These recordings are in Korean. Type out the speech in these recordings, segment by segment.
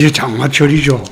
이제 장마철이죠.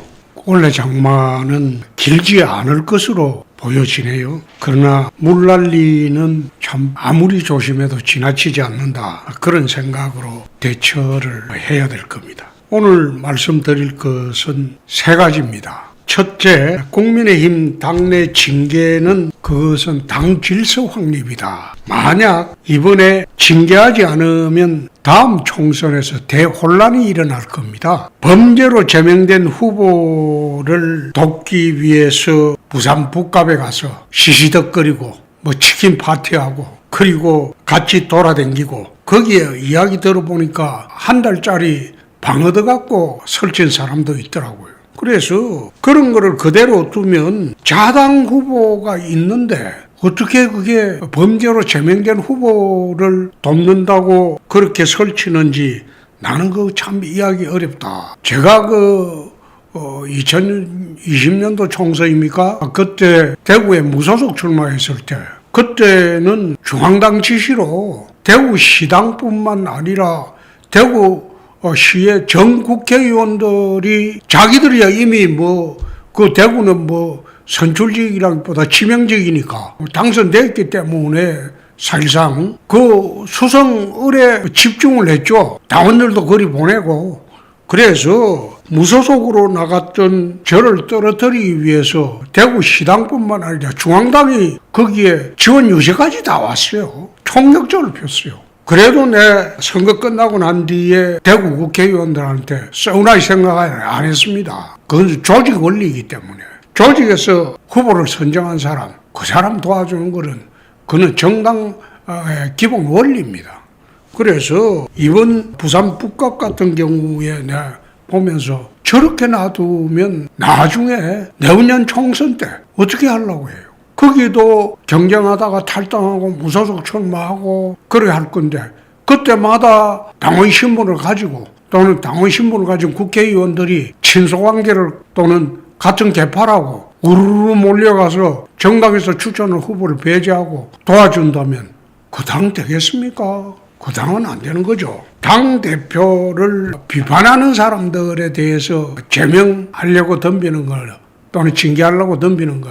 원래 장마는 길지 않을 것으로 보여지네요. 그러나 물난리는 참 아무리 조심해도 지나치지 않는다. 그런 생각으로 대처를 해야 될 겁니다. 오늘 말씀드릴 것은 세 가지입니다. 첫째, 국민의힘 당내 징계는 그것은 당 질서 확립이다. 만약 이번에 징계하지 않으면 다음 총선에서 대혼란이 일어날 겁니다. 범죄로 제명된 후보를 돕기 위해서 부산 북갑에 가서 시시덕거리고 치킨 파티하고 그리고 같이 돌아다니고 거기에 이야기 들어보니까 한 달짜리 방 얻어갖고 설친 사람도 있더라고요. 그래서 그런 거를 그대로 두면 자당 후보가 있는데 어떻게 그게 범죄로 제명된 후보를 돕는다고 그렇게 설치는지 나는 그거 참 이해하기 어렵다. 제가 2020년도 총선입니까? 그때 대구에 무소속 출마했을 때 그때는 중앙당 지시로 대구시당뿐만 아니라 대구 시의 전 국회의원들이 자기들이야 이미 그 대구는 선출직이라기보다 치명직이니까 당선됐기 때문에 사실상 그 수성을에 집중을 했죠. 당원들도 거리 보내고. 그래서 무소속으로 나갔던 저를 떨어뜨리기 위해서 대구시당뿐만 아니라 중앙당이 거기에 지원 유세까지 다 왔어요. 총력전을 폈어요. 그래도 내 선거 끝나고 난 뒤에 대구 국회의원들한테 서운하게 생각 안 했습니다. 그건 조직 원리이기 때문에. 조직에서 후보를 선정한 사람, 그 사람 도와주는 거는 그는 정당의 기본 원리입니다. 그래서 이번 부산 북갑 같은 경우에 내가 보면서 저렇게 놔두면 나중에 내후년 총선 때 어떻게 하려고 해요? 거기도 경쟁하다가 탈당하고 무소속 출마하고 그래 할 건데 그때마다 당원신분을 가지고 또는 당원신분을 가진 국회의원들이 친소관계를 또는 같은 계파라고 우르르 몰려가서 정당에서 추천을 후보를 배제하고 도와준다면 그 당 되겠습니까? 그 당은 안 되는 거죠. 당대표를 비판하는 사람들에 대해서 제명하려고 덤비는 걸 또는 징계하려고 덤비는 거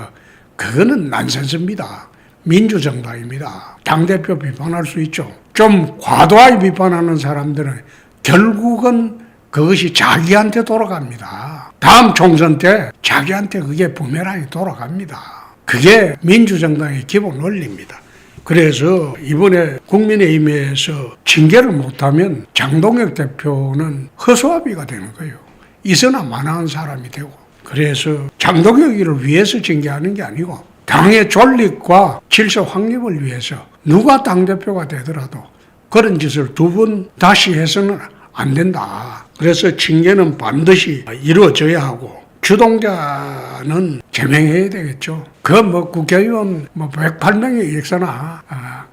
그거는 난센스입니다. 민주정당입니다. 당대표 비판할 수 있죠. 좀 과도하게 비판하는 사람들은 결국은 그것이 자기한테 돌아갑니다. 다음 총선 때 자기한테 그게 부메랑이 돌아갑니다. 그게 민주정당의 기본 원리입니다. 그래서 이번에 국민의힘에서 징계를 못하면 장동혁 대표는 허수아비가 되는 거예요. 있으나 마나한 사람이 되고. 그래서 장동혁이를 위해서 징계하는 게 아니고 당의 존립과 질서 확립을 위해서 누가 당대표가 되더라도 그런 짓을 두 번 다시 해서는 안 된다. 그래서 징계는 반드시 이루어져야 하고 주동자는 제명해야 되겠죠. 국회의원 108명이 있으나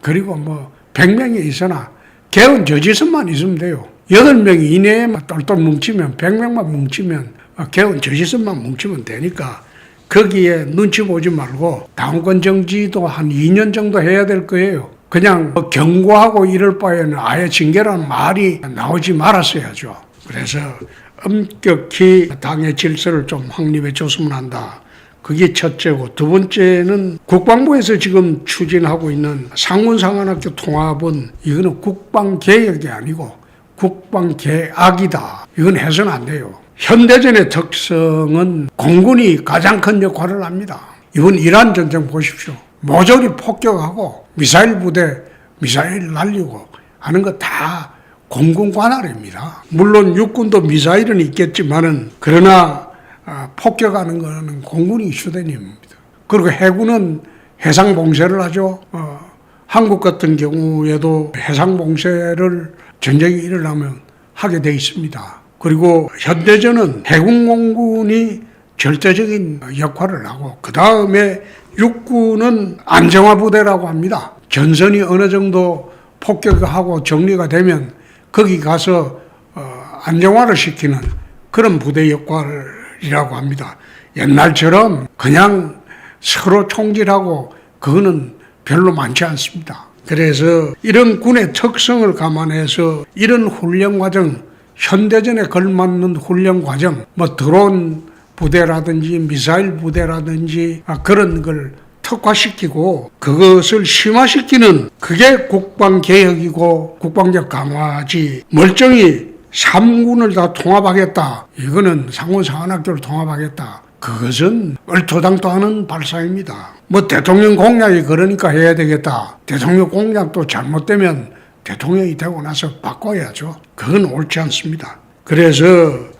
그리고 100명이 있으나 개헌 저지선만 있으면 돼요. 8명 이내에만 똘똘 뭉치면 100명만 뭉치면 개헌 저지선만 뭉치면 되니까 거기에 눈치 보지 말고 당권 정지도 한 2년 정도 해야 될 거예요. 그냥 경고하고 이럴 바에는 아예 징계라는 말이 나오지 말았어야죠. 그래서 엄격히 당의 질서를 좀 확립해 줬으면 한다. 그게 첫째고 두 번째는 국방부에서 지금 추진하고 있는 상군상한학교 통합은 이거는 국방개혁이 아니고 국방개악이다. 이건 해서는 안 돼요. 현대전의 특성은 공군이 가장 큰 역할을 합니다. 이번 이란 전쟁 보십시오. 모조리 폭격하고 미사일 부대 미사일 날리고 하는 거 다 공군 관할입니다. 물론 육군도 미사일은 있겠지만은 그러나 폭격하는 거는 공군이 주된 입니다. 그리고 해군은 해상 봉쇄를 하죠. 한국 같은 경우에도 해상 봉쇄를 전쟁이 일어나면 하게 돼 있습니다. 그리고 현대전은 해군공군이 절대적인 역할을 하고 그 다음에 육군은 안정화 부대라고 합니다. 전선이 어느 정도 폭격하고 정리가 되면 거기 가서 안정화를 시키는 그런 부대 역할이라고 합니다. 옛날처럼 그냥 서로 총질하고 그거는 별로 많지 않습니다. 그래서 이런 군의 특성을 감안해서 이런 훈련 과정 현대전에 걸맞는 훈련 과정, 뭐 드론 부대라든지 미사일 부대라든지 그런 걸 특화시키고 그것을 심화시키는 그게 국방개혁이고 국방력 강화지, 멀쩡히 3군을 다 통합하겠다, 이거는 상원상한학교를 통합하겠다, 그것은 얼토당토 하는 발상입니다. 뭐 대통령 공약이 그러니까 해야 되겠다, 대통령 공약도 잘못되면 대통령이 되고 나서 바꿔야죠. 그건 옳지 않습니다. 그래서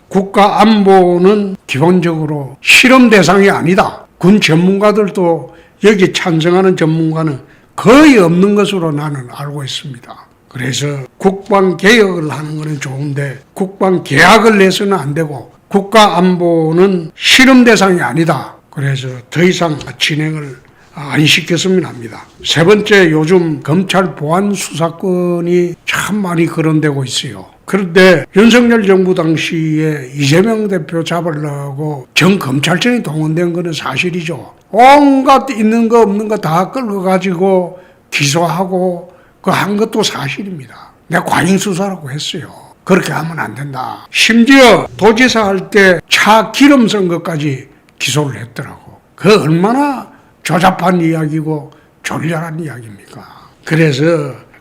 국가 안보는 기본적으로 실험 대상이 아니다. 군 전문가들도 여기 찬성하는 전문가는 거의 없는 것으로 나는 알고 있습니다. 그래서 국방개혁을 하는 것은 좋은데 국방계약을 내서는 안 되고 국가안보는 실험 대상이 아니다. 그래서 더 이상 진행을 안 시켰으면 합니다. 세 번째, 요즘 검찰 보안 수사권이 참 많이 거론되고 있어요. 그런데 윤석열 정부 당시에 이재명 대표 잡으려고 전 검찰청이 동원된 것은 사실이죠. 온갖 있는 거 없는 거 다 끌어가지고 기소하고 그 한 것도 사실입니다. 내가 과잉수사라고 했어요. 그렇게 하면 안 된다. 심지어 도지사 할 때 차 기름 쓴 것까지 기소를 했더라고. 그 얼마나 조잡한 이야기고 졸렬한 이야기입니까? 그래서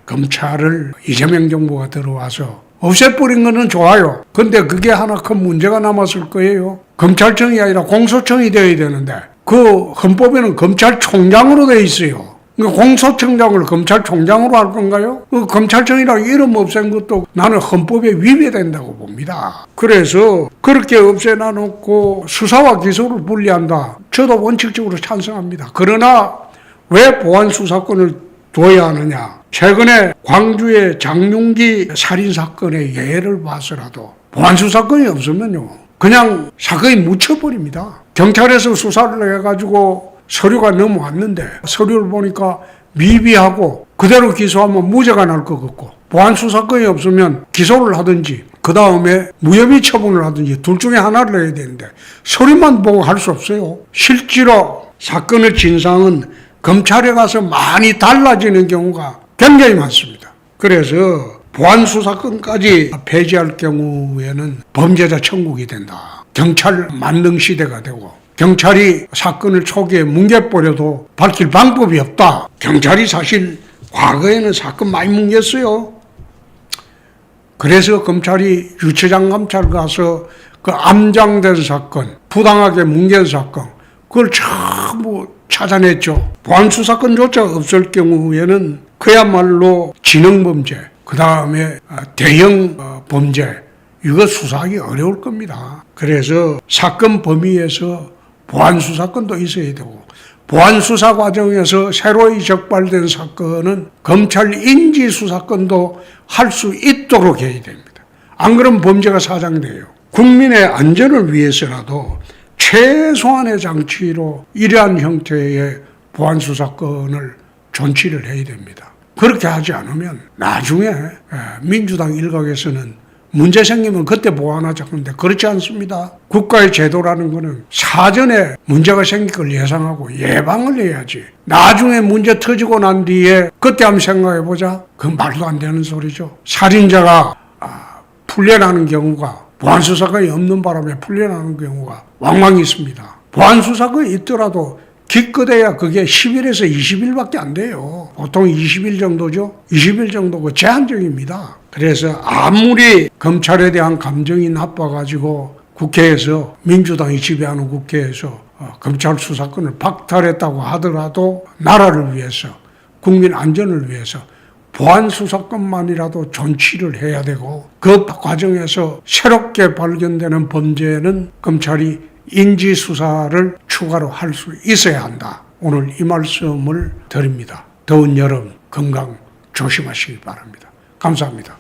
검찰을 이재명 정부가 들어와서 없애버린 거는 좋아요. 근데 그게 하나 큰 문제가 남았을 거예요. 검찰청이 아니라 공소청이 되어야 되는데 그 헌법에는 검찰총장으로 되어 있어요. 공소청장을 검찰총장으로 할 건가요? 그 검찰청이라고 이름 없앤 것도 나는 헌법에 위배된다고 봅니다. 그래서 그렇게 없애놔놓고 수사와 기소를 분리한다. 저도 원칙적으로 찬성합니다. 그러나 왜 보안수사권을 둬야 하느냐? 최근에 광주의 장윤기 살인사건의 예를 봐서라도 보안수사권이 없으면요, 그냥 사건이 묻혀버립니다. 경찰에서 수사를 해가지고 서류가 넘어왔는데 서류를 보니까 미비하고 그대로 기소하면 무죄가 날 것 같고, 보안수사권이 없으면 기소를 하든지 그 다음에 무혐의 처분을 하든지 둘 중에 하나를 해야 되는데 서류만 보고 할 수 없어요. 실제로 사건의 진상은 검찰에 가서 많이 달라지는 경우가 굉장히 많습니다. 그래서 보안수사권까지 폐지할 경우에는 범죄자 천국이 된다. 경찰 만능 시대가 되고 경찰이 사건을 초기에 뭉개버려도 밝힐 방법이 없다. 경찰이 사실 과거에는 사건 많이 뭉갰어요. 그래서 검찰이 유치장 감찰 가서 그 암장된 사건, 부당하게 뭉갠 사건, 그걸 전부 찾아냈죠. 보안수사권조차 없을 경우에는 그야말로 지능범죄, 그 다음에 대형 범죄, 이거 수사하기 어려울 겁니다. 그래서 사건 범위에서 보안수사권도 있어야 되고, 보안수사 과정에서 새로이 적발된 사건은 검찰 인지수사권도 할 수 있도록 해야 됩니다. 안 그러면 범죄가 사장돼요. 국민의 안전을 위해서라도 최소한의 장치로 이러한 형태의 보안수사권을 존치를 해야 됩니다. 그렇게 하지 않으면 나중에 민주당 일각에서는 문제 생기면 그때 보완하자 하는데 그렇지 않습니다. 국가의 제도라는 것은 사전에 문제가 생길 걸 예상하고 예방을 해야지. 나중에 문제 터지고 난 뒤에 그때 한번 생각해보자. 그건 말도 안 되는 소리죠. 살인자가 풀려나는 경우가, 보안수사권이 없는 바람에 풀려나는 경우가 왕왕 있습니다. 보안수사권이 있더라도 기껏해야 그게 10일에서 20일밖에 안 돼요. 보통 20일 정도죠. 20일 정도고 제한적입니다. 그래서 아무리 검찰에 대한 감정이 나빠가지고 국회에서, 민주당이 지배하는 국회에서 검찰 수사권을 박탈했다고 하더라도 나라를 위해서, 국민 안전을 위해서 보안 수사권만이라도 존치를 해야 되고, 그 과정에서 새롭게 발견되는 범죄는 검찰이 인지 수사를 추가로 할 수 있어야 한다. 오늘 이 말씀을 드립니다. 더운 여름 건강 조심하시기 바랍니다. 감사합니다.